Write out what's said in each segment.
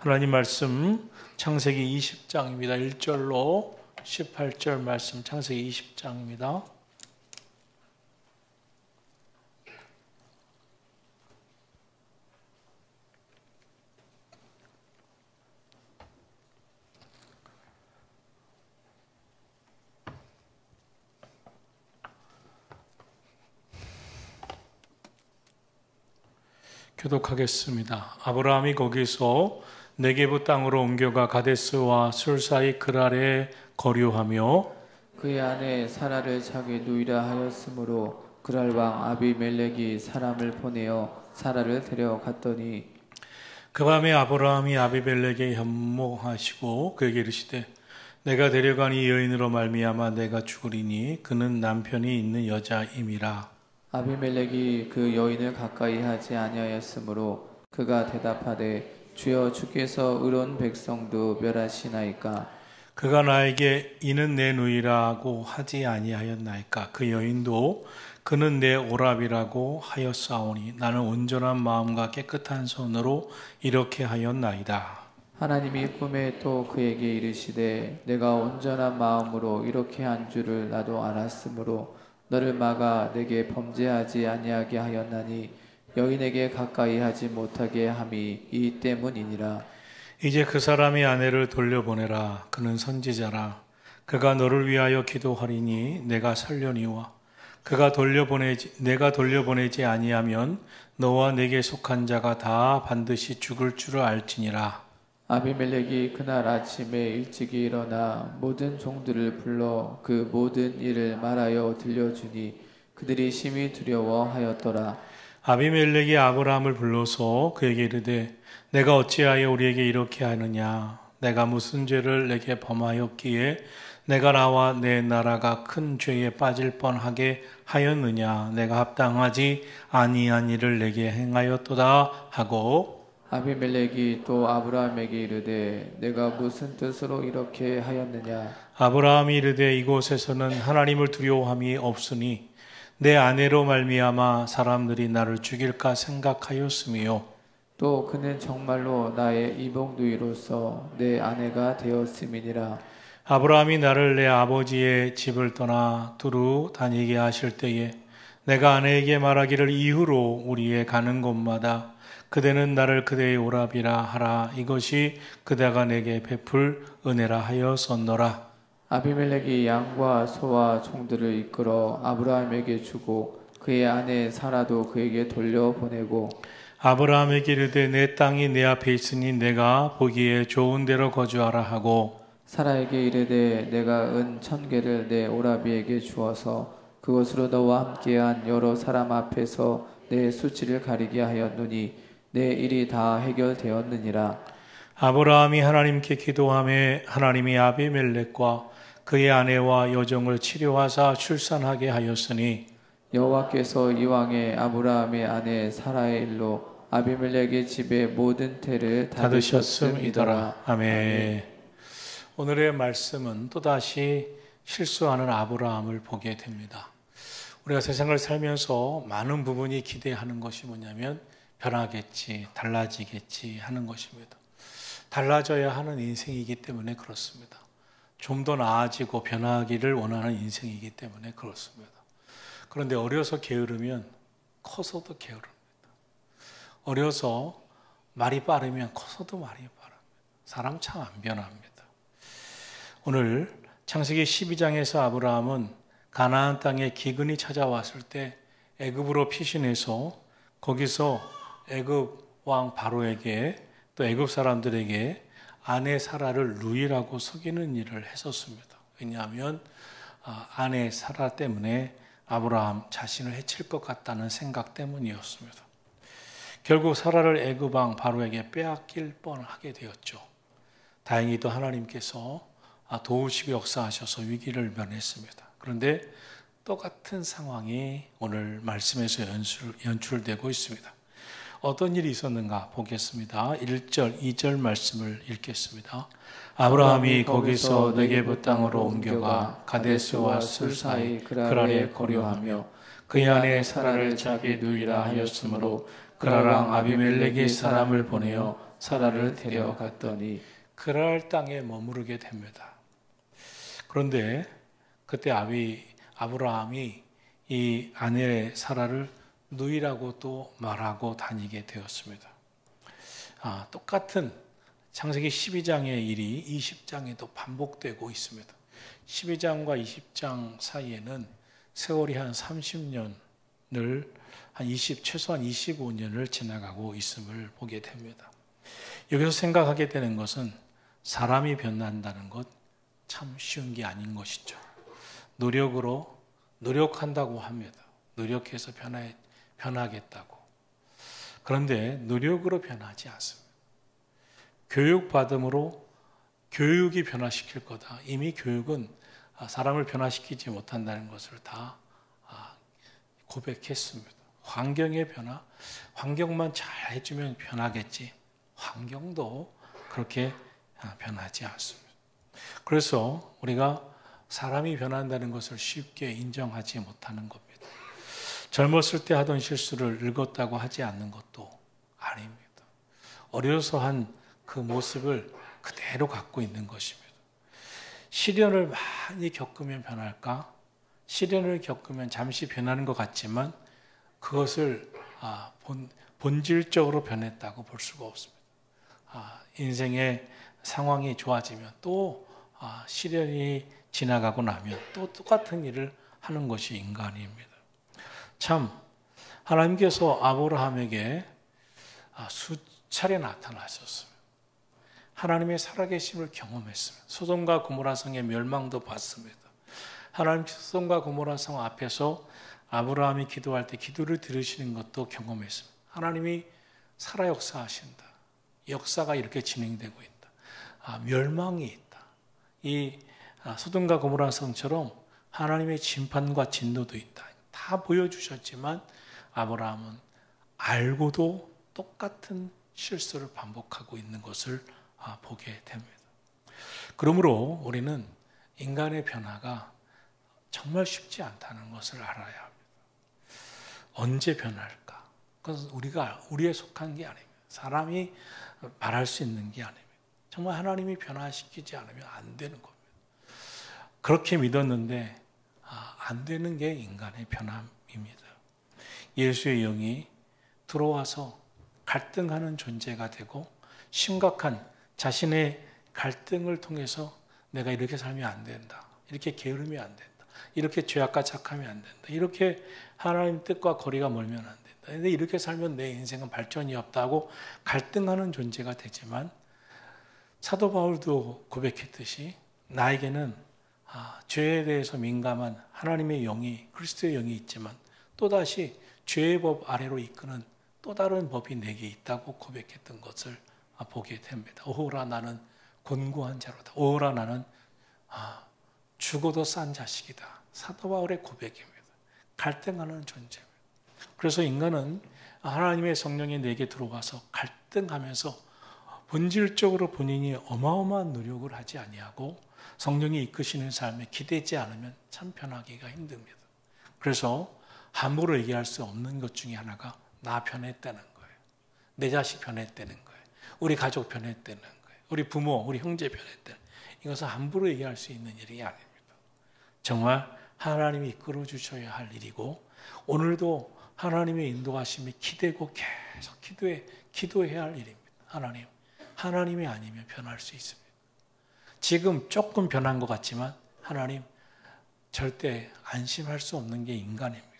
하나님 말씀 창세기 20장입니다. 1절로 18절 말씀 창세기 20장입니다. 교독하겠습니다. 아브라함이 거기서 네게부 땅으로 옮겨가 가데스와 술 사이 그랄에 거류하며 그의 아내 사라를 자기 누이라 하였으므로 그랄 왕 아비멜렉이 사람을 보내어 사라를 데려갔더니 그 밤에 아브라함이 아비멜렉에 현몽하시고 그에게 이르시되 내가 데려간 이 여인으로 말미암아 내가 죽으리니 그는 남편이 있는 여자임이라. 아비멜렉이 그 여인을 가까이 하지 아니하였으므로 그가 대답하되 주여 주께서 의로운 백성도 멸하시나이까. 그가 나에게 이는 내 누이라고 하지 아니하였나이까. 그 여인도 그는 내 오랍이라고 하였사오니 나는 온전한 마음과 깨끗한 손으로 이렇게 하였나이다. 하나님이 꿈에 또 그에게 이르시되 내가 온전한 마음으로 이렇게 한 줄을 나도 알았으므로 너를 막아 내게 범죄하지 아니하게 하였나니 여인에게 가까이 하지 못하게 함이 이 때문이니라. 이제 그 사람이 아내를 돌려보내라. 그는 선지자라. 그가 너를 위하여 기도하리니 내가 살려니와 내가 돌려보내지 아니하면 너와 내게 속한 자가 다 반드시 죽을 줄을 알지니라. 아비멜렉이 그날 아침에 일찍이 일어나 모든 종들을 불러 그 모든 일을 말하여 들려주니 그들이 심히 두려워하였더라. 아비멜렉이 아브라함을 불러서 그에게 이르되 내가 어찌하여 우리에게 이렇게 하느냐. 내가 무슨 죄를 내게 범하였기에 내가 나와 내 나라가 큰 죄에 빠질 뻔하게 하였느냐. 내가 합당하지 아니한 일을 내게 행하였도다 하고 아비멜렉이 또 아브라함에게 이르되 내가 무슨 뜻으로 이렇게 하였느냐. 아브라함이 이르되 이곳에서는 하나님을 두려워함이 없으니 내 아내로 말미암아 사람들이 나를 죽일까 생각하였으며 또 그는 정말로 나의 이복누이로서 내 아내가 되었음이니라. 아브라함이 나를 내 아버지의 집을 떠나 두루 다니게 하실 때에 내가 아내에게 말하기를 이후로 우리의 가는 곳마다 그대는 나를 그대의 오랍이라 하라. 이것이 그대가 내게 베풀 은혜라 하였었노라. 아비멜렉이 양과 소와 종들을 이끌어 아브라함에게 주고 그의 아내 사라도 그에게 돌려보내고 아브라함에게 이르되 내 땅이 내 앞에 있으니 내가 보기에 좋은 데로 거주하라 하고 사라에게 이르되 내가 은 1000개를 내 오라비에게 주어서 그것으로 너와 함께한 여러 사람 앞에서 내 수치를 가리게 하였노니 내 일이 다 해결되었느니라. 아브라함이 하나님께 기도하며 하나님이 아비멜렉과 그의 아내와 여종을 치료하사 출산하게 하였으니 여호와께서 이왕에 아브라함의 아내 사라의 일로 아비멜렉의 집의 모든 태를 닫으셨음이더라. 아멘. 오늘의 말씀은 또다시 실수하는 아브라함을 보게 됩니다. 우리가 세상을 살면서 많은 부분이 기대하는 것이 뭐냐면 변하겠지, 달라지겠지 하는 것입니다. 달라져야 하는 인생이기 때문에 그렇습니다. 좀 더 나아지고 변하기를 원하는 인생이기 때문에 그렇습니다. 그런데 어려서 게으르면 커서도 게으릅니다. 어려서 말이 빠르면 커서도 말이 빠릅니다. 사람 참 안 변합니다. 오늘 창세기 12장에서 아브라함은 가나안 땅에 기근이 찾아왔을 때 애굽으로 피신해서 거기서 애굽 왕 바로에게 또 애굽 사람들에게 아내 사라를 누이라고 속이는 일을 했었습니다. 왜냐하면 아내 사라 때문에 아브라함 자신을 해칠 것 같다는 생각 때문이었습니다. 결국 사라를 애굽 왕 바로에게 빼앗길 뻔하게 되었죠. 다행히도 하나님께서 도우시고 역사하셔서 위기를 면했습니다. 그런데 똑같은 상황이 오늘 말씀에서 연출되고 있습니다. 어떤 일이 있었는가 보겠습니다. 1절, 2절 말씀을 읽겠습니다. 아브라함이 거기서 네게부 땅으로 옮겨가 가데스와 술 사이 그랄에 거류하며 그의 아내 사라를 자기 누이라 하였으므로 그랄 왕 아비멜렉이 사람을 보내어 사라를 데려갔더니 그랄 땅에 머무르게 됩니다. 그런데 그때 아브라함이 이 아내 사라를 누이라고 또 말하고 다니게 되었습니다. 똑같은 창세기 12장의 일이 20장에도 반복되고 있습니다. 12장과 20장 사이에는 세월이 한 30년을 최소한 25년을 지나가고 있음을 보게 됩니다. 여기서 생각하게 되는 것은 사람이 변한다는 것 참 쉬운 게 아닌 것이죠. 노력한다고 합니다. 노력해서 변하겠다고. 그런데 노력으로 변하지 않습니다. 교육받음으로 교육이 변화시킬 거다. 이미 교육은 사람을 변화시키지 못한다는 것을 다 고백했습니다. 환경의 변화, 환경만 잘 해주면 변하겠지. 환경도 그렇게 변하지 않습니다. 그래서 우리가 사람이 변한다는 것을 쉽게 인정하지 못하는 겁니다. 젊었을 때 하던 실수를 늙었다고 하지 않는 것도 아닙니다. 어려서 한 그 모습을 그대로 갖고 있는 것입니다. 시련을 많이 겪으면 변할까? 시련을 겪으면 잠시 변하는 것 같지만 그것을 본질적으로 변했다고 볼 수가 없습니다. 인생의 상황이 좋아지면 또 시련이 지나가고 나면 또 똑같은 일을 하는 것이 인간입니다. 참 하나님께서 아브라함에게 수차례 나타나셨습니다. 하나님의 살아계심을 경험했습니다. 소돔과 고모라 성의 멸망도 봤습니다. 하나님께서 소돔과 고모라 성 앞에서 아브라함이 기도할 때 기도를 들으시는 것도 경험했습니다. 하나님이 살아 역사하신다. 역사가 이렇게 진행되고 있다. 멸망이 있다. 이 소돔과 고모라 성처럼 하나님의 심판과 진노도 있다. 다 보여주셨지만 아브라함은 알고도 똑같은 실수를 반복하고 있는 것을 보게 됩니다. 그러므로 우리는 인간의 변화가 정말 쉽지 않다는 것을 알아야 합니다. 언제 변할까? 그것은 우리에 속한 게 아닙니다. 사람이 말할 수 있는 게 아닙니다. 정말 하나님이 변화시키지 않으면 안 되는 겁니다. 그렇게 믿었는데 안 되는 게 인간의 변함입니다. 예수의 영이 들어와서 갈등하는 존재가 되고 심각한 자신의 갈등을 통해서 내가 이렇게 살면 안 된다. 이렇게 게으르면 안 된다. 이렇게 죄악과 착하면 안 된다. 이렇게 하나님 뜻과 거리가 멀면 안 된다. 근데 이렇게 살면 내 인생은 발전이 없다고 갈등하는 존재가 되지만 사도 바울도 고백했듯이 나에게는 죄에 대해서 민감한 하나님의 영이 그리스도의 영이 있지만 또다시 죄의 법 아래로 이끄는 또 다른 법이 내게 있다고 고백했던 것을 보게 됩니다. 오호라 나는 곤고한 자로다. 오호라 나는 죽어도 싼 자식이다. 사도 바울의 고백입니다. 갈등하는 존재입니다. 그래서 인간은 하나님의 성령이 내게 들어와서 갈등하면서 본질적으로 본인이 어마어마한 노력을 하지 아니하고 성령이 이끄시는 삶에 기대지 않으면 참 변하기가 힘듭니다. 그래서 함부로 얘기할 수 없는 것 중에 하나가 나 변했다는 거예요. 내 자식 변했다는 거예요. 우리 가족 변했다는 거예요. 우리 부모, 우리 형제 변했다는 거예요. 이것은 함부로 얘기할 수 있는 일이 아닙니다. 정말 하나님이 이끌어 주셔야 할 일이고 오늘도 하나님의 인도하심이 기대고 계속 기도해야 할 일입니다. 하나님이 아니면 변할 수 있습니다. 지금 조금 변한 것 같지만 하나님 절대 안심할 수 없는 게 인간입니다.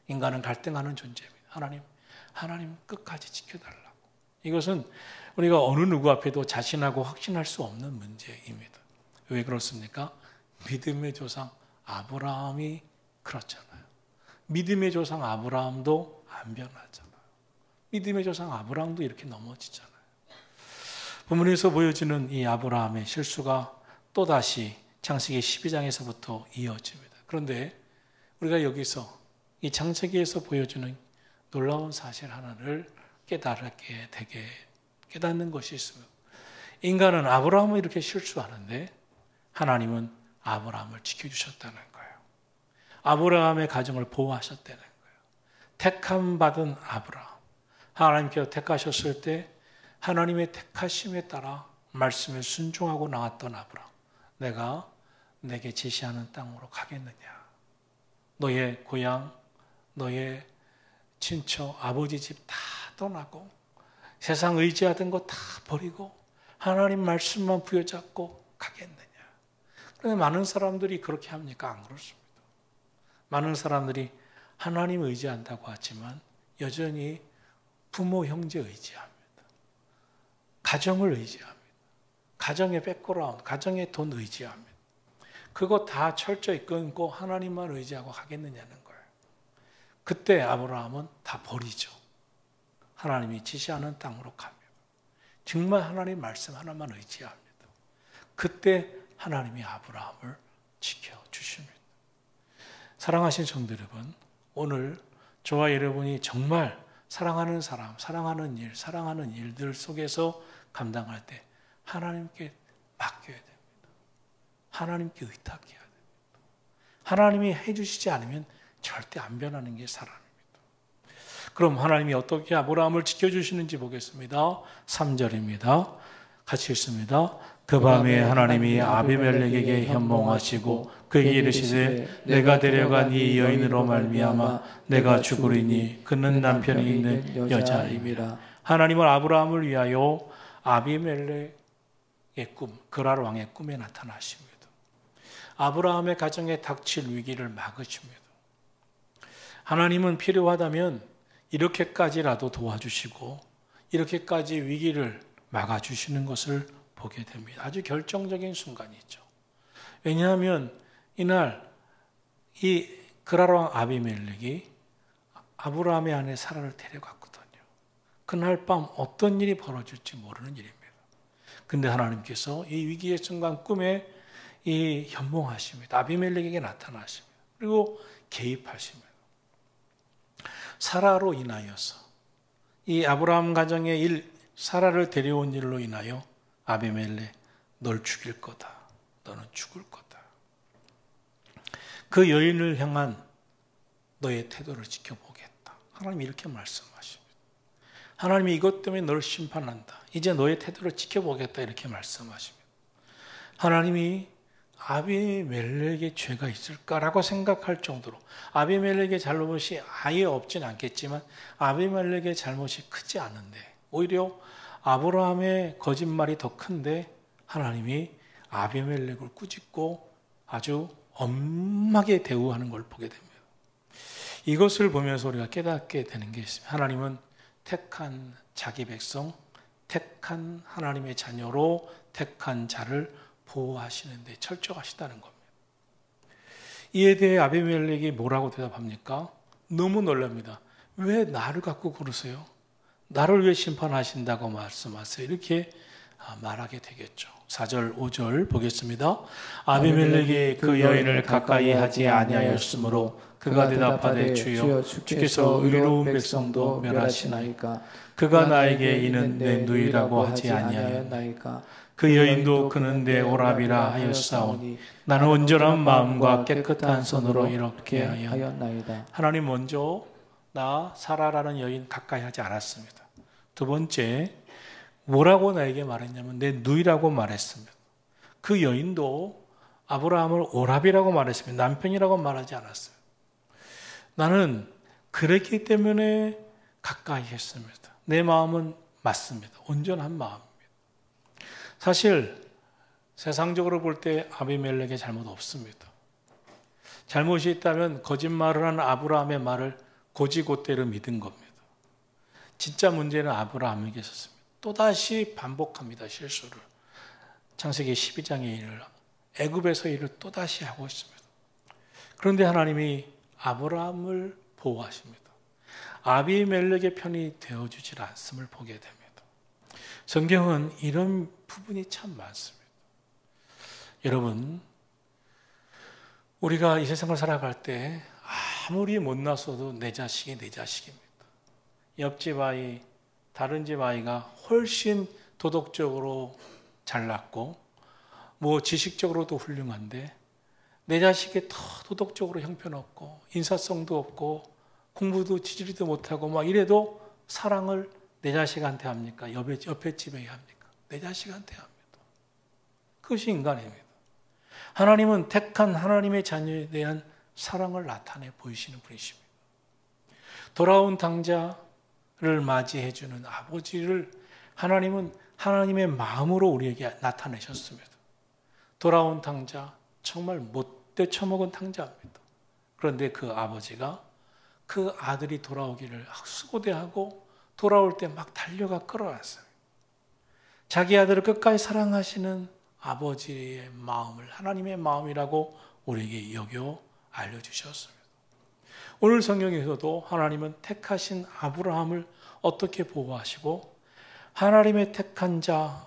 인간은 갈등하는 존재입니다. 하나님 끝까지 지켜달라고. 이것은 우리가 어느 누구 앞에도 자신하고 확신할 수 없는 문제입니다. 왜 그렇습니까? 믿음의 조상 아브라함이 그렇잖아요. 믿음의 조상 아브라함도 안 변하잖아요. 믿음의 조상 아브라함도 이렇게 넘어지잖아요. 본문에서 보여지는 이 아브라함의 실수가 또다시 창세기 12장에서부터 이어집니다. 그런데 우리가 여기서 이 창세기에서 보여주는 놀라운 사실 하나를 깨닫는 것이 있습니다. 인간은 아브라함은 이렇게 실수하는데 하나님은 아브라함을 지켜주셨다는 거예요. 아브라함의 가정을 보호하셨다는 거예요. 택함 받은 아브라함. 하나님께서 택하셨을 때 하나님의 택하심에 따라 말씀에 순종하고 나왔던 아브라함, 내가 내게 제시하는 땅으로 가겠느냐? 너의 고향, 너의 친척, 아버지 집 다 떠나고 세상 의지하던 거 다 버리고 하나님 말씀만 부여잡고 가겠느냐? 그런데 많은 사람들이 그렇게 합니까? 안 그렇습니다. 많은 사람들이 하나님 의지한다고 하지만 여전히 부모, 형제 의지합니다. 가정을 의지합니다. 가정의 백그라운드, 가정의 돈 의지합니다. 그거 다 철저히 끊고 하나님만 의지하고 가겠느냐는 거예요. 그때 아브라함은 다 버리죠. 하나님이 지시하는 땅으로 갑니다. 정말 하나님 말씀 하나만 의지합니다. 그때 하나님이 아브라함을 지켜주십니다. 사랑하신 성도 여러분, 오늘 저와 여러분이 정말 사랑하는 사람, 사랑하는 일, 사랑하는 일들 속에서 감당할 때 하나님께 맡겨야 됩니다. 하나님께 의탁해야 됩니다. 하나님이 해주시지 않으면 절대 안 변하는 게 사람입니다. 그럼 하나님이 어떻게 아브라함을 지켜주시는지 보겠습니다. 3절입니다. 같이 읽습니다. 그 밤에 하나님이 아비멜렉에게 현몽하시고 그에게 이르시되 내가 데려간 이 여인으로 말미암아 내가 죽으리니 그는 남편이 있는 여자임이라. 하나님은 아브라함을 위하여 아비멜렉의 꿈, 그랄 왕의 꿈에 나타나십니다. 아브라함의 가정에 닥칠 위기를 막으십니다. 하나님은 필요하다면 이렇게까지라도 도와주시고 이렇게까지 위기를 막아주시는 것을 보게 됩니다. 아주 결정적인 순간이죠. 왜냐하면 이날 이 그랄 왕 아비멜렉이 아브라함의 아내 사라를 데려갔거든요. 그날 밤 어떤 일이 벌어질지 모르는 일입니다. 근데 하나님께서 이 위기의 순간 꿈에 이 현몽하십니다. 아비멜렉에게 나타나십니다. 그리고 개입하십니다. 사라로 인하여서 이 아브라함 가정의 일, 사라를 데려온 일로 인하여 아비멜렉, 널 죽일 거다. 너는 죽을 거다. 그 여인을 향한 너의 태도를 지켜보겠다. 하나님이 이렇게 말씀하십니다. 하나님이 이것 때문에 너를 심판한다. 이제 너의 태도를 지켜보겠다. 이렇게 말씀하십니다. 하나님이 아비멜렉의 죄가 있을까라고 생각할 정도로 아비멜렉의 잘못이 아예 없진 않겠지만 아비멜렉의 잘못이 크지 않은데 오히려 아브라함의 거짓말이 더 큰데 하나님이 아비멜렉을 꾸짖고 아주 엄하게 대우하는 걸 보게 됩니다. 이것을 보면서 우리가 깨닫게 되는 게 있습니다. 하나님은 택한 자기 백성, 택한 하나님의 자녀로 택한 자를 보호하시는데 철저하시다는 겁니다. 이에 대해 아비멜렉이 뭐라고 대답합니까? 너무 놀랍니다. 왜 나를 갖고 그러세요? 나를 왜 심판하신다고 말씀하세요? 이렇게 말하게 되겠죠. 4절, 5절 보겠습니다. 아비멜렉이 그 여인을 가까이 하지 아니하였으므로 그가 대답하되 주여 주께서 의로운 백성도 멸하시나이까 그가 나에게 이는 내 누이라고 하지 아니하였나이까 그 여인도 그는 내 오랍이라 하였사오니 나는 온전한 마음과 깨끗한 손으로 이렇게 하였나이다. 하나님 먼저 나 사라라는 여인 가까이 하지 않았습니다. 두 번째 뭐라고 나에게 말했냐면 내 누이라고 말했습니다. 그 여인도 아브라함을 오랍이라고 말했습니다. 남편이라고 말하지 않았어요. 나는 그랬기 때문에 가까이 했습니다. 내 마음은 맞습니다. 온전한 마음입니다. 사실 세상적으로 볼 때 아비멜렉의 잘못 없습니다. 잘못이 있다면 거짓말을 한 아브라함의 말을 고지고대로 믿은 겁니다. 진짜 문제는 아브라함에게 있었습니다. 또다시 반복합니다. 실수를. 창세기 12장의 일을 애굽에서 일을 또다시 하고 있습니다. 그런데 하나님이 아브라함을 보호하십니다. 아비멜렉의 편이 되어주질 않음을 보게 됩니다. 성경은 이런 부분이 참 많습니다. 여러분, 우리가 이 세상을 살아갈 때 아무리 못났어도 내 자식이 내 자식입니다. 옆집 아이, 다른 집 아이가 훨씬 도덕적으로 잘났고 뭐 지식적으로도 훌륭한데 내 자식이 더 도덕적으로 형편없고 인사성도 없고 공부도 지지리도 못하고 막 이래도 사랑을 내 자식한테 합니까? 옆에 집에 합니까? 내 자식한테 합니다. 그것이 인간입니다. 하나님은 택한 하나님의 자녀에 대한 사랑을 나타내 보이시는 분이십니다. 돌아온 당자를 맞이해주는 아버지를 하나님은 하나님의 마음으로 우리에게 나타내셨습니다. 돌아온 당자, 정말 못돼 처먹은 당자입니다. 그런데 그 아버지가 그 아들이 돌아오기를 수고대하고 돌아올 때 막 달려가 끌어왔어요. 자기 아들을 끝까지 사랑하시는 아버지의 마음을 하나님의 마음이라고 우리에게 여겨 알려주셨습니다. 오늘 성경에서도 하나님은 택하신 아브라함을 어떻게 보호하시고 하나님의 택한 자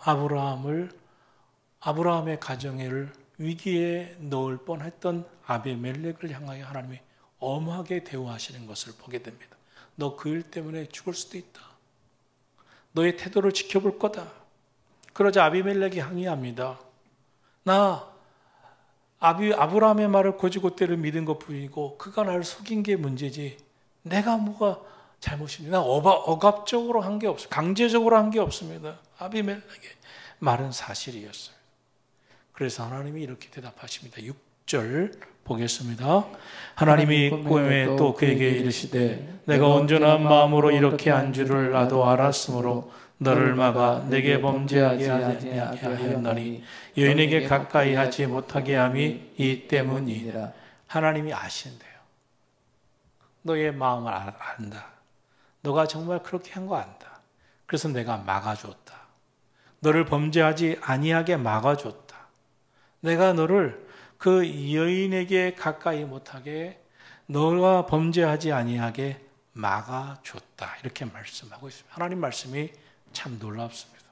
아브라함의 가정을 위기에 넣을 뻔했던 아비멜렉을 향하여 하나님이 엄하게 대우하시는 것을 보게 됩니다. 너 그 일 때문에 죽을 수도 있다. 너의 태도를 지켜볼 거다. 그러자 아비멜렉이 항의합니다. 나 아브라함의 말을 고지고대로 믿은 것뿐이고 그가 나를 속인 게 문제지 내가 뭐가 잘못입니다. 나 억압적으로 한 게 없어요. 강제적으로 한 게 없습니다. 아비멜렉의 말은 사실이었어요. 그래서 하나님이 이렇게 대답하십니다. 6절 보겠습니다. 하나님이 꿈에 또 그에게 이르시되 내가 온전한 마음으로 이렇게 한 줄을 나도 알았으므로 너를 막아 내게 범죄하게 하였나니 여인에게 가까이 하지 못하게 함이 이 때문이니라. 하나님이 아신대요. 너의 마음을 안다. 너가 정말 그렇게 한 거 안다. 그래서 내가 막아줬다. 너를 범죄하지 아니하게 막아줬다. 내가 너를 그 여인에게 가까이 못하게 너가 범죄하지 아니하게 막아줬다. 이렇게 말씀하고 있습니다. 하나님 말씀이 참 놀랍습니다.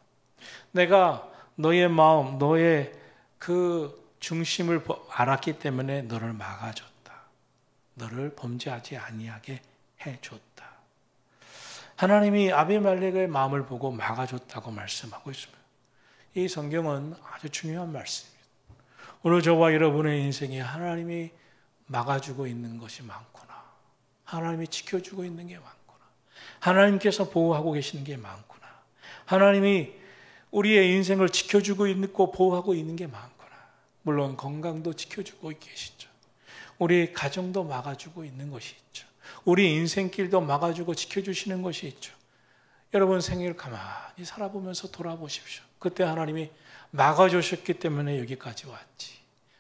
내가 너의 마음, 너의 그 중심을 알았기 때문에 너를 막아줬다. 너를 범죄하지 아니하게 해줬다. 하나님이 아비멜렉의 마음을 보고 막아줬다고 말씀하고 있습니다. 이 성경은 아주 중요한 말씀입니다. 오늘 저와 여러분의 인생에 하나님이 막아주고 있는 것이 많구나. 하나님이 지켜주고 있는 게 많구나. 하나님께서 보호하고 계시는 게 많구나. 하나님이 우리의 인생을 지켜주고 있고 보호하고 있는 게 많구나. 물론 건강도 지켜주고 계시죠. 우리 가정도 막아주고 있는 것이 있죠. 우리 인생길도 막아주고 지켜주시는 것이 있죠. 여러분 생일 가만히 살아보면서 돌아보십시오. 그때 하나님이 막아주셨기 때문에 여기까지 왔지.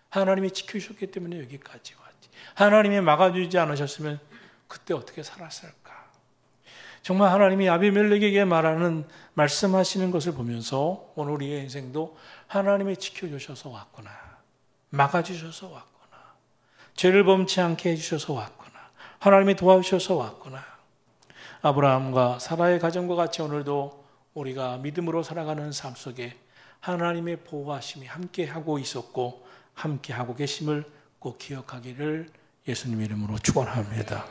하나님이 지켜주셨기 때문에 여기까지 왔지. 하나님이 막아주지 않으셨으면 그때 어떻게 살았을까? 정말 하나님이 아비멜렉에게 말씀하시는 것을 보면서 오늘 우리의 인생도 하나님이 지켜주셔서 왔구나. 막아주셔서 왔구나. 죄를 범치 않게 해주셔서 왔구나. 하나님이 도와주셔서 왔구나. 아브라함과 사라의 가정과 같이 오늘도 우리가 믿음으로 살아가는 삶 속에 하나님의 보호하심이 함께하고 있었고 함께하고 계심을 꼭 기억하기를 예수님 이름으로 축원합니다.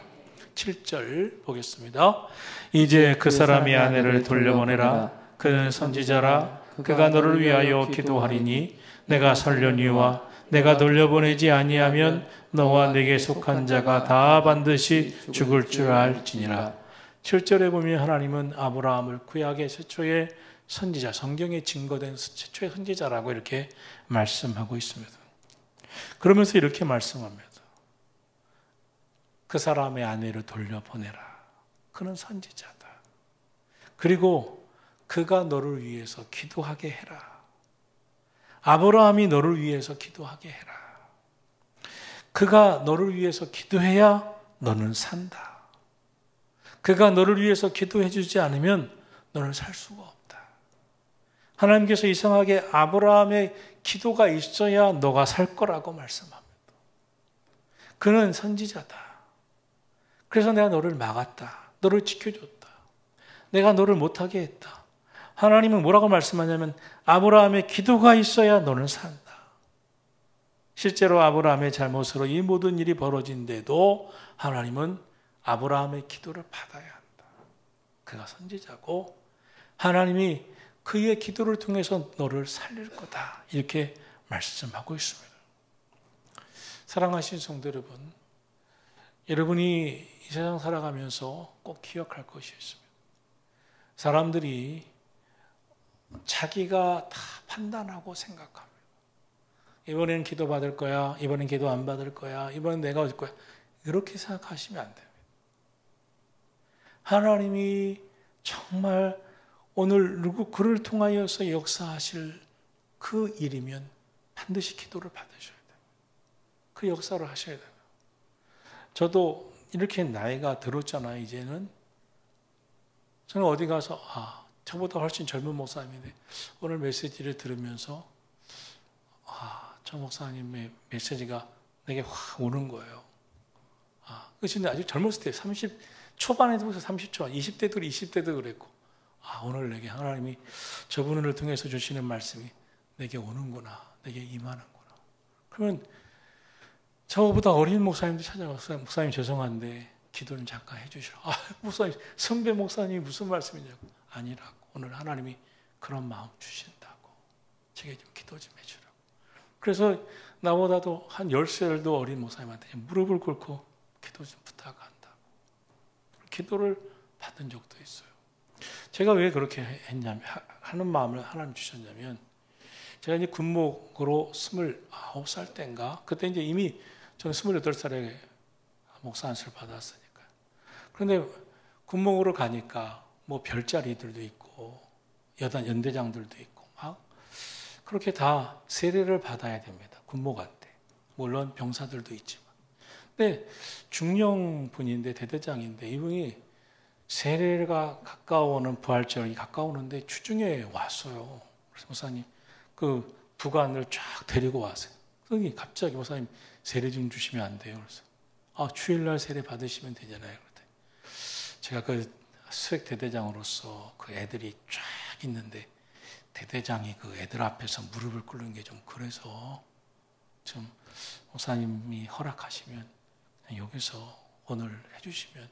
7절 보겠습니다. 이제 그 사람이 아내를 돌려보내라. 그는 선지자라. 그가 너를 위하여 기도하리니 내가 설련이와 내가 돌려보내지 아니하면 너와 내게 속한 자가 다 반드시 죽을 줄 알지니라. 7절에 보면 하나님은 아브라함을 구약의 최초의 선지자, 성경에 증거된 최초의 선지자라고 이렇게 말씀하고 있습니다. 그러면서 이렇게 말씀합니다. 그 사람의 아내를 돌려보내라. 그는 선지자다. 그리고 그가 너를 위해서 기도하게 해라. 아브라함이 너를 위해서 기도하게 해라. 그가 너를 위해서 기도해야 너는 산다. 그가 너를 위해서 기도해 주지 않으면 너는 살 수가 없다. 하나님께서 이상하게 아브라함의 기도가 있어야 너가 살 거라고 말씀합니다. 그는 선지자다. 그래서 내가 너를 막았다. 너를 지켜줬다. 내가 너를 못하게 했다. 하나님은 뭐라고 말씀하냐면 아브라함의 기도가 있어야 너는 산다. 실제로 아브라함의 잘못으로 이 모든 일이 벌어진데도 하나님은 아브라함의 기도를 받아야 한다. 그가 선지자고 하나님이 그의 기도를 통해서 너를 살릴 거다. 이렇게 말씀하고 있습니다. 사랑하신 성도 여러분, 여러분이 이 세상 살아가면서 꼭 기억할 것이 있습니다. 사람들이 자기가 다 판단하고 생각합니다. 이번엔 기도 받을 거야. 이번엔 기도 안 받을 거야. 이번엔 내가 어쩔 거야. 이렇게 생각하시면 안 됩니다. 하나님이 정말 오늘 그를 통하여서 역사하실 그 일이면 반드시 기도를 받으셔야 돼요. 그 역사를 하셔야 돼요. 저도 이렇게 나이가 들었잖아요. 이제는 저는 어디 가서 저보다 훨씬 젊은 목사님인데 오늘 메시지를 들으면서 저 목사님의 메시지가 내게 확 오는 거예요. 근데 아주 젊었을 때 30 초반에도 30초, 20대도 20대도 그랬고 오늘 내게 하나님이 저분을 통해서 주시는 말씀이 내게 오는구나. 내게 임하는구나. 그러면 저보다 어린 목사님도 찾아가서 목사님 죄송한데 기도는 잠깐 해주시라. 목사님, 선배 목사님이 무슨 말씀이냐고. 아니라고. 오늘 하나님이 그런 마음 주신다고. 제게 좀 기도 좀 해주라고. 그래서 나보다도 한 10살도 어린 목사님한테 무릎을 꿇고 기도 좀 부탁한다고. 기도를 받은 적도 있어요. 제가 왜 그렇게 했냐면, 하는 마음을 하나님 주셨냐면, 제가 이제 군목으로 29살 때인가? 그때 이제 이미 저는 28살에 목사 안수를 받았으니까. 그런데 군목으로 가니까 뭐 별자리들도 있고, 연대장들도 있고, 막 그렇게 다 세례를 받아야 됩니다. 군목한테. 물론 병사들도 있지만. 근데 중령 분인데 대대장인데 이분이 세례가 가까워오는 부활절이 가까우는데 주중에 왔어요. 그래서 목사님 그 부관을 쫙 데리고 왔어요. 그러니 갑자기 목사님 세례 좀 주시면 안 돼요. 그래서 주일날 세례 받으시면 되잖아요. 제가 그 수색 대대장으로서 그 애들이 쫙 있는데 대대장이 그 애들 앞에서 무릎을 꿇는 게 좀 그래서 좀 목사님이 허락하시면 여기서 오늘 해주시면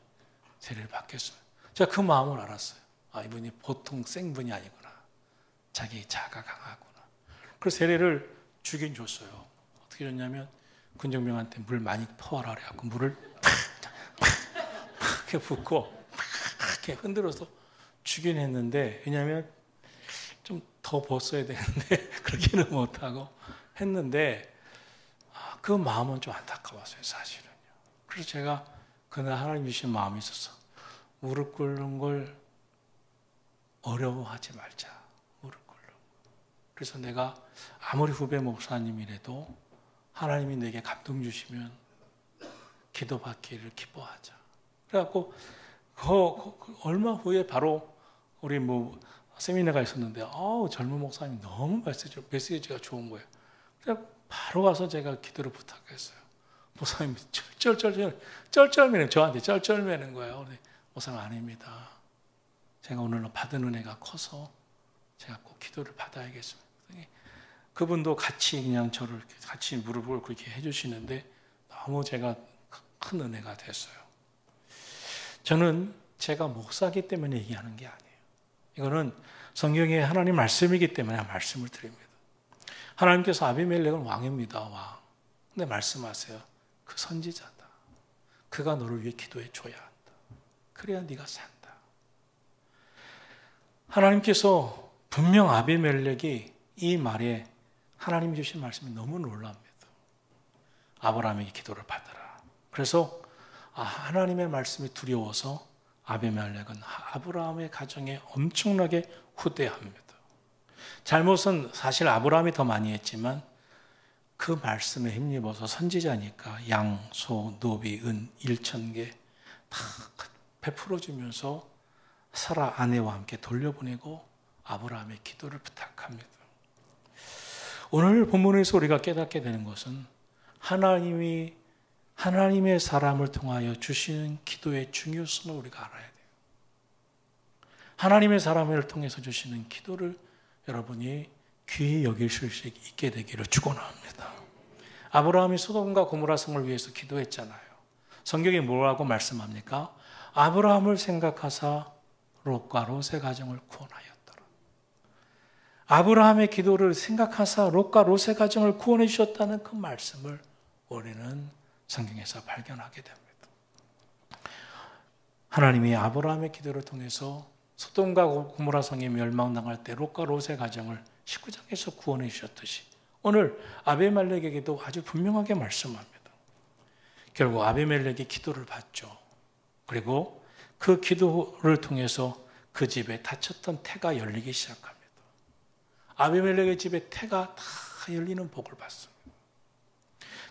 세례를 받겠습니다. 제가 그 마음을 알았어요. 이분이 보통 생분이 아니구나. 자기 자가 강하구나. 그래서 세례를 주긴 줬어요. 어떻게 줬냐면 군정병한테 물 많이 퍼와라 그래갖고 물을 이렇게 붓고 이렇게 흔들어서 주긴 했는데 왜냐하면 좀 더 벗어야 되는데 그렇게는 못하고 했는데 그 마음은 좀 안타까웠어요. 사실은요. 그래서 제가 그날 하나님 주신 마음이 있어서 무릎 꿇는 걸 어려워하지 말자. 무릎 꿇는 거. 그래서 내가 아무리 후배 목사님이라도 하나님이 내게 감동 주시면 기도받기를 기뻐하자. 그래갖고 얼마 후에 바로 우리 세미나가 있었는데 젊은 목사님 너무 메시지가 좋은 거예요. 그래서 바로 가서 제가 기도를 부탁했어요. 목사님 쩔쩔매는 저한테 쩔쩔매는 거예요. 근데 목사님 아닙니다. 제가 오늘 받은 은혜가 커서 제가 꼭 기도를 받아야겠습니다. 그분도 같이 그냥 저를 같이 무릎을 그렇게 해주시는데 너무 제가 큰 은혜가 됐어요. 저는 제가 목사기 때문에 얘기하는 게 아니에요. 이거는 성경의 하나님 말씀이기 때문에 말씀을 드립니다. 하나님께서 아비멜렉은 왕입니다. 왕. 근데 말씀하세요. 그 선지자다. 그가 너를 위해 기도해 줘야 한다. 그래야 네가 산다. 하나님께서 분명 아비멜렉이 이 말에 하나님이 주신 말씀이 너무 놀랍니다. 아브라함에게 기도를 받아라. 그래서 하나님의 말씀이 두려워서 아비멜렉은 아브라함의 가정에 엄청나게 후대합니다. 잘못은 사실 아브라함이 더 많이 했지만 그 말씀에 힘입어서 선지자니까 양, 소, 노비, 은 1,000개 다 베풀어주면서 사라 아내와 함께 돌려보내고 아브라함의 기도를 부탁합니다. 오늘 본문에서 우리가 깨닫게 되는 것은 하나님이 하나님의 사람을 통하여 주시는 기도의 중요성을 우리가 알아야 돼요. 하나님의 사람을 통해서 주시는 기도를 여러분이 귀히 여길 수 있게 되기를 축원합니다. 아브라함이 소돔과 고모라 성을 위해서 기도했잖아요. 성경이 뭐라고 말씀합니까? 아브라함을 생각하사 롯과 롯의 가정을 구원하였더라. 아브라함의 기도를 생각하사 롯과 롯의 가정을 구원해 주셨다는 그 말씀을 우리는 성경에서 발견하게 됩니다. 하나님이 아브라함의 기도를 통해서 소돔과 고모라 성이 멸망당할 때 롯과 롯의 가정을 19장에서 구원해 주셨듯이 오늘 아비멜렉에게도 아주 분명하게 말씀합니다. 결국 아비멜렉이 기도를 받죠. 그리고 그 기도를 통해서 그 집에 닫혔던 태가 열리기 시작합니다. 아비멜렉의 집에 태가 다 열리는 복을 받습니다.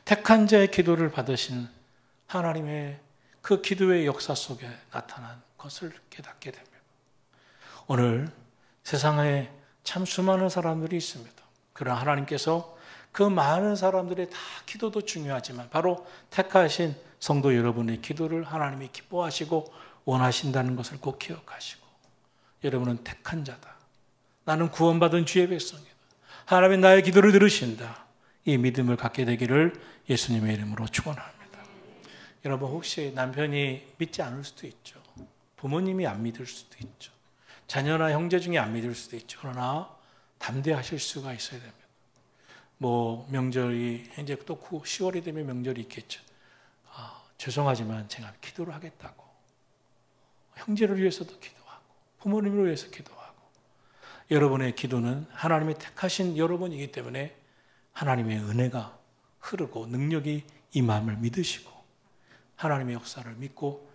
택한 자의 기도를 받으신 하나님의 그 기도의 역사 속에 나타난 것을 깨닫게 됩니다. 오늘 세상에 참 수많은 사람들이 있습니다. 그러나 하나님께서 그 많은 사람들의 다 기도도 중요하지만 바로 택하신 성도 여러분의 기도를 하나님이 기뻐하시고 원하신다는 것을 꼭 기억하시고, 여러분은 택한 자다. 나는 구원받은 주의 백성이다. 하나님이 나의 기도를 들으신다. 이 믿음을 갖게 되기를 예수님의 이름으로 축원합니다. 여러분, 혹시 남편이 믿지 않을 수도 있죠. 부모님이 안 믿을 수도 있죠. 자녀나 형제 중에 안 믿을 수도 있죠. 그러나 담대하실 수가 있어야 됩니다. 명절이 이제 또 10월이 되면 명절이 있겠죠. 죄송하지만 제가 기도를 하겠다고. 형제를 위해서도 기도하고 부모님을 위해서 기도하고, 여러분의 기도는 하나님이 택하신 여러분이기 때문에 하나님의 은혜가 흐르고 능력이 임함을 믿으시고 하나님의 역사를 믿고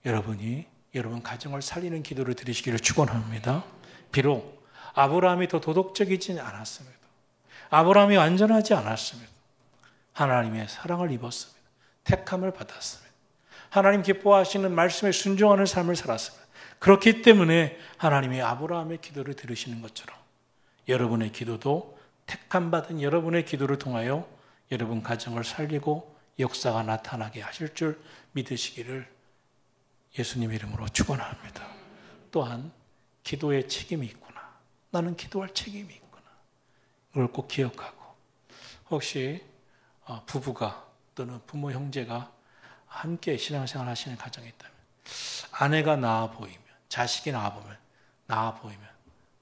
여러분 가정을 살리는 기도를 드리시기를 축원합니다. 비록 아브라함이 더 도덕적이지 않았습니다. 아브라함이 완전하지 않았습니다. 하나님의 사랑을 입었습니다. 택함을 받았습니다. 하나님 기뻐하시는 말씀에 순종하는 삶을 살았습니다. 그렇기 때문에 하나님이 아브라함의 기도를 들으시는 것처럼 여러분의 기도도 택함받은 여러분의 기도를 통하여 여러분 가정을 살리고 역사가 나타나게 하실 줄 믿으시기를 예수님 이름으로 축원합니다. 또한 기도의 책임이 있구나. 나는 기도할 책임이 있구나. 이걸 꼭 기억하고, 혹시 부부가 또는 부모 형제가 함께 신앙생활 하시는 가정이 있다면, 아내가 나아 보이면, 자식이 나아 보이면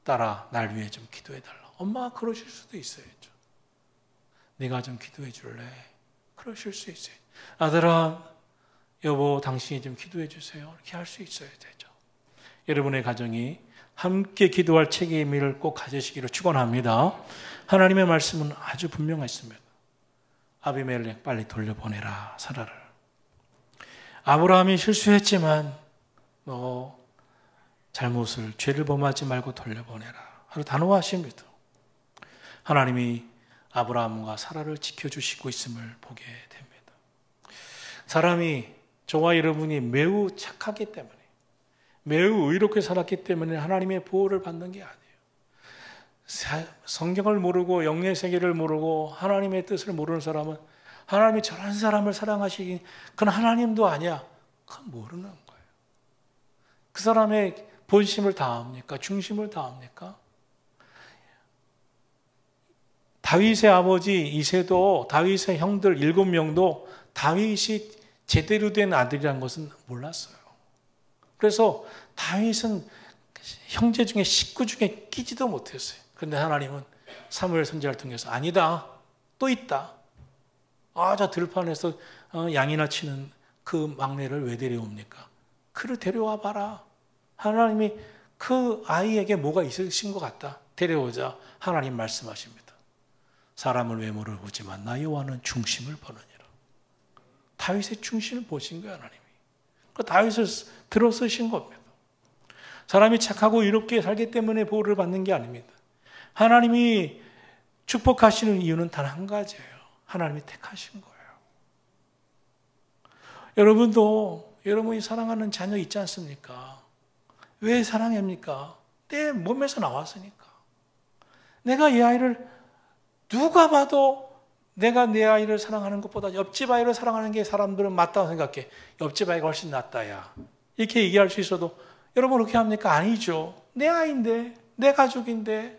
딸아 날 위해 좀 기도해달라. 엄마가 그러실 수도 있어야죠. 네가 좀 기도해 줄래? 그러실 수 있어요. 아들아, 여보 당신이 좀 기도해 주세요. 이렇게 할 수 있어야 되죠. 여러분의 가정이 함께 기도할 책임을 꼭 가지시기를 축원합니다. 하나님의 말씀은 아주 분명했습니다. 아비멜렉 빨리 돌려보내라, 사라를. 아브라함이 실수했지만 죄를 범하지 말고 돌려보내라. 아주 단호하십니다. 하나님이 아브라함과 사라를 지켜주시고 있음을 보게 됩니다. 사람이, 저와 여러분이 매우 착하기 때문에, 매우 의롭게 살았기 때문에 하나님의 보호를 받는 게 아니에요. 성경을 모르고 영의 세계를 모르고 하나님의 뜻을 모르는 사람은 하나님이 저런 사람을 사랑하시긴, 그건 하나님도 아니야. 그건 모르는 거예요. 그 사람의 본심을 다합니까? 중심을 다합니까? 다윗의 아버지 이새도, 다윗의 형들 7명도 다윗이 제대로 된 아들이라는 것은 몰랐어요. 그래서 다윗은 형제 중에 식구 중에 끼지도 못했어요. 그런데 하나님은 사무엘 선지자를 통해서 아니다, 또 있다. 저 들판에서 양이나 치는 그 막내를 왜 데려옵니까? 그를 데려와 봐라. 하나님이 그 아이에게 뭐가 있으신 것 같다. 데려오자 하나님 말씀하십니다. 사람을 외모를 보지만 나 여호와는 중심을 보느니라. 다윗의 중심을 보신 거예요, 하나님이. 그 다윗을 들어 쓰신 겁니다. 사람이 착하고 의롭게 살기 때문에 보호를 받는 게 아닙니다. 하나님이 축복하시는 이유는 단 한 가지예요. 하나님이 택하신 거예요. 여러분도 여러분이 사랑하는 자녀 있지 않습니까? 왜 사랑합니까? 내 몸에서 나왔으니까. 내가 이 아이를, 누가 봐도 내가 내 아이를 사랑하는 것보다 옆집 아이를 사랑하는 게 사람들은 맞다고 생각해. 옆집 아이가 훨씬 낫다, 야. 이렇게 얘기할 수 있어도 여러분 그렇게 합니까? 아니죠. 내 아이인데, 내 가족인데.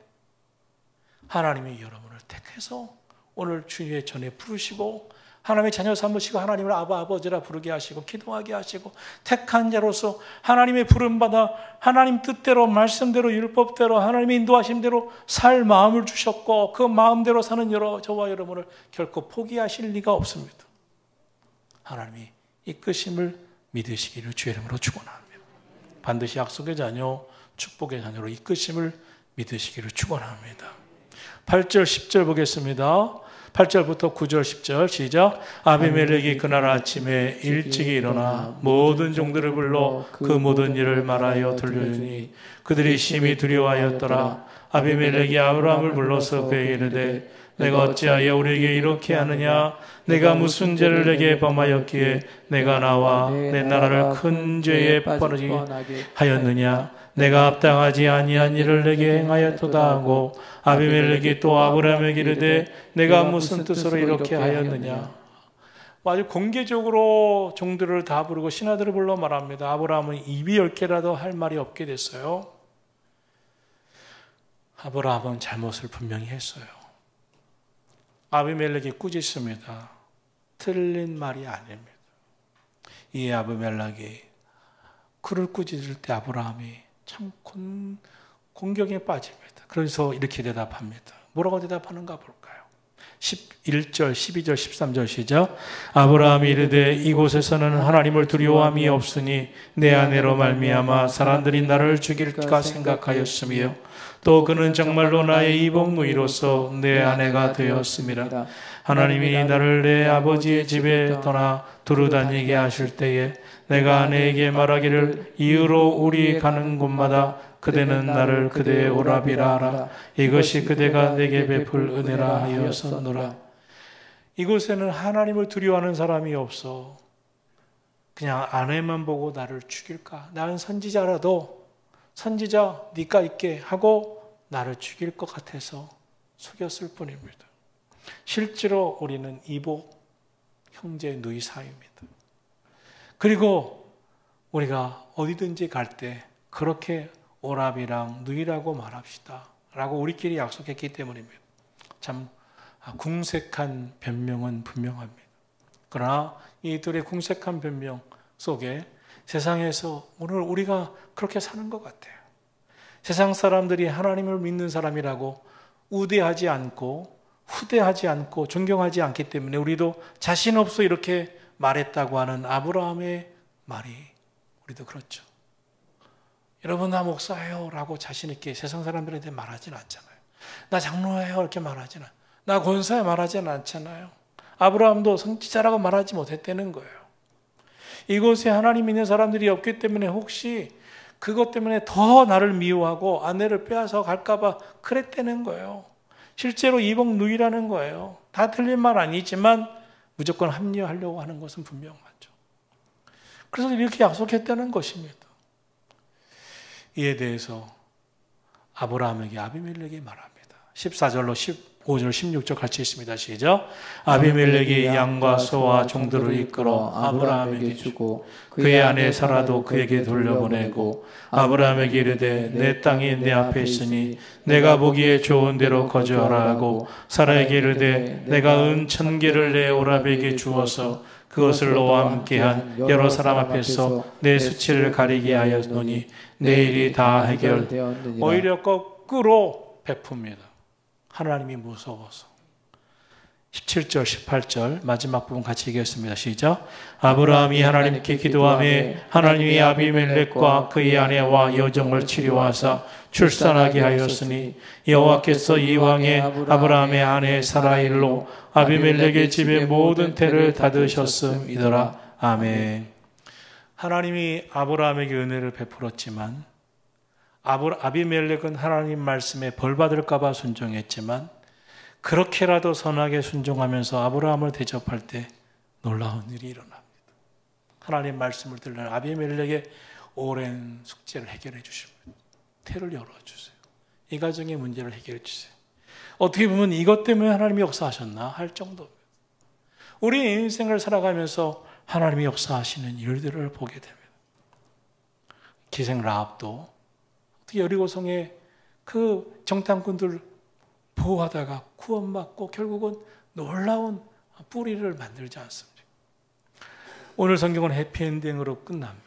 하나님이 여러분을 택해서 오늘 주의 전에 부르시고 하나님의 자녀 삼으시고 하나님을 아바 아버지라 부르게 하시고 기도하게 하시고 택한 자로서 하나님의 부름받아 하나님 뜻대로 말씀대로 율법대로 하나님의 인도하심대로 살 마음을 주셨고 그 마음대로 사는 저와 여러분을 결코 포기하실 리가 없습니다. 하나님이 이끄심을 믿으시기를 주의 이름으로 축원합니다. 반드시 약속의 자녀 축복의 자녀로 이끄심을 믿으시기를 축원합니다. 8절 10절 보겠습니다. 8절부터 9절 10절 시작. 아비멜렉이 그날 아침에 일찍이 일어나 모든 종들을 불러 그 모든 일을 말하여 들려주니 그들이 심히 두려워하였더라. 아비멜렉이 아브라함을 불러서 그에게 이르되 내가 어찌하여 우리에게 이렇게 하느냐? 내가 무슨 죄를 내게 범하였기에 내가 나와 내 나라를 큰 죄에 빠지게 하였느냐? 내가 합당하지 아니한 일을 내게 행하였도다 하고 아비멜렉이 또 아브라함에게 이르되 내가 무슨 뜻으로 이렇게 하였느냐? 아주 공개적으로 종들을 다 부르고 신하들을 불러 말합니다. 아브라함은 입이 10개라도 할 말이 없게 됐어요. 아브라함은 잘못을 분명히 했어요. 아비멜렉이 꾸짖습니다. 틀린 말이 아닙니다. 이 아비멜렉이 그를 꾸짖을 때 아브라함이 참 공격에 빠집니다. 그래서 이렇게 대답합니다. 뭐라고 대답하는가 볼까요? 11절, 12절, 13절 시작. 아브라함이 이르되 이곳에서는 하나님을 두려워함이 없으니 내 아내로 말미암아 사람들이 나를 죽일까 생각하였으며 또 그는 정말로 나의 이복누이로서 내 아내가 되었음이라. 하나님이 나를 내 아버지의 집에 떠나 두루 다니게 하실 때에 내가 아내에게 말하기를 이후로 우리 가는 곳마다 그대는 나를 그대의 오라비라 하라. 이것이 그대가 내게 베풀 은혜라 하였었노라. 이곳에는 하나님을 두려워하는 사람이 없어. 그냥 아내만 보고 나를 죽일까? 나는 선지자라도 선지자 네가 있게 하고 나를 죽일 것 같아서 속였을 뿐입니다. 실제로 우리는 이복 형제 누이 사이입니다. 그리고 우리가 어디든지 갈 때 그렇게 오라비랑 누이라고 말합시다 라고 우리끼리 약속했기 때문입니다. 참 궁색한 변명은 분명합니다. 그러나 이들의 궁색한 변명 속에 세상에서 오늘 우리가 그렇게 사는 것 같아요. 세상 사람들이 하나님을 믿는 사람이라고 우대하지 않고 후대하지 않고 존경하지 않기 때문에 우리도 자신 없어 이렇게 말했다고 하는 아브라함의 말이 우리도 그렇죠. 여러분 나 목사예요 라고 자신 있게 세상 사람들한테 말하지는 않잖아요. 나 장로예요 이렇게 말하지는 않아요. 나 권사에 말하지는 않잖아요. 아브라함도 선지자라고 말하지 못했다는 거예요. 이곳에 하나님 믿는 사람들이 없기 때문에 혹시 그것 때문에 더 나를 미워하고 아내를 빼앗아 갈까 봐 그랬다는 거예요. 실제로 이복 누이라는 거예요. 다 틀린 말 아니지만 무조건 합리화하려고 하는 것은 분명하죠. 그래서 이렇게 약속했다는 것입니다. 이에 대해서 아브라함에게 아비멜렉이 말합니다. 14절로 15절, 16절 같이 있습니다. 시작. 아비멜렉이 양과 소와 종들을 이끌어 아브라함에게 주고 그의 아내 사라도 그에게 돌려보내고 아브라함에게 이르되 내 땅이 내 앞에 있으니 내가 보기에 좋은 대로 거주하라 하고 사라에게 이르되 내가 은 1000개를 내 오라비에게 주어서 그것을 너와 함께한 여러 사람 앞에서 내 수치를 가리게 하였노니 내 일이 다 해결되었느니라. 오히려 거꾸로 베풉니다. 하나님이 무서워서. 17절 18절 마지막 부분 같이 읽겠습니다. 시작. 아브라함이 하나님께 기도하며 하나님이 아비멜렉과 그의 아내와 여종을 치료하사 출산하게 하였으니 여호와께서 이왕에 아브라함의 아내 사라일로 아비멜렉의 집의 모든 태를 닫으셨음이더라. 아멘. 하나님이 아브라함에게 은혜를 베풀었지만 아비멜렉은 하나님 말씀에 벌 받을까 봐 순종했지만 그렇게라도 선하게 순종하면서 아브라함을 대접할 때 놀라운 일이 일어납니다. 하나님 말씀을 들으는 아비멜렉의 오랜 숙제를 해결해 주십니다. 태를 열어주세요. 이 가정의 문제를 해결해 주세요. 어떻게 보면 이것 때문에 하나님이 역사하셨나 할 정도입니다. 우리 인생을 살아가면서 하나님이 역사하시는 일들을 보게 됩니다. 기생 라합도 어떻게 여리고성의 그 정탐꾼들 보호하다가 구원받고 결국은 놀라운 뿌리를 만들지 않습니다. 오늘 성경은 해피엔딩으로 끝납니다.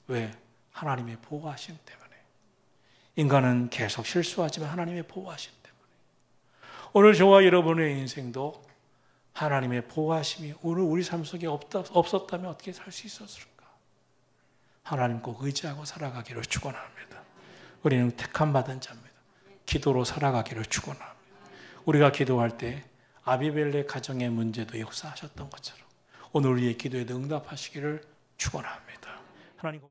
왜? 하나님의 보호하심 때문에. 인간은 계속 실수하지만 하나님의 보호하심 때문에. 오늘 저와 여러분의 인생도 하나님의 보호하심이 오늘 우리 삶 속에 없었다면 어떻게 살 수 있었을까? 하나님 꼭 의지하고 살아가기를 축원합니다. 우리는 택함 받은 자입니다. 기도로 살아가기를 축원합니다. 우리가 기도할 때 아비멜렉 가정의 문제도 역사하셨던 것처럼 오늘 우리의 기도에도 응답하시기를 축원합니다. 하나님